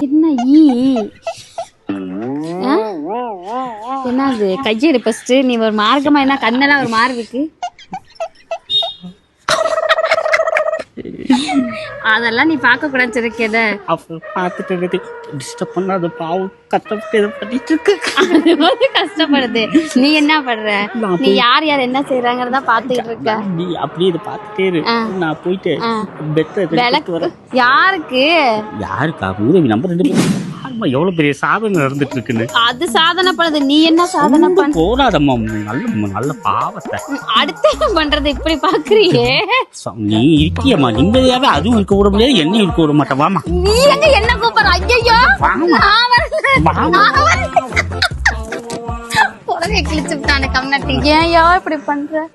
என்ன என்னது கையெடு ஃபர்ஸ்ட். நீ ஒரு மார்க்கமா என்ன கண்ணெல்லாம் ஒரு மாறு இருக்கு. அதெல்லாம் நீ பார்க்க கூடாது இருக்கேத. அப்ப பார்த்துட்டு டிஸ்டர்ப் பண்ணாத பாவம் கஷ்டப்பட்டு பண்ணிட்டு இருக்கு. அது வந்து கஷ்டப்படுது. நீ என்ன பண்ற? நீ யார் யார் என்ன செய்யறாங்கறத பாத்துக்கிட்டு இருக்க. நீ அப்படியே இதை பார்த்துட்டே இரு. நான் போயிட்டு பெத்த யாருக்கு யாருக்கா உதவி நம்ம 2 பேரும் எவ்வளவு பெரிய சாதனை நடந்துட்டு இருக்குன்னு. அது சாதனை பண்ணுது. நீ என்ன சாதனை பண்ண போராதம்மா. நல்ல நல்ல பாவத்தை அடுத்து பண்றது இப்படி பாக்குறியே. நீ இருக்கியம்மா நிம்மதியாவே. அதுவும் இருக்க விட முடியாது, என்னையும் இருக்க விட மாட்டேன். வாமா. நீ எங்க என்ன கூப்பிடுற? ஐயோ புடவை கிழிச்சுட்டானு கம்னாட்டி. ஏன் இப்படி பண்ற?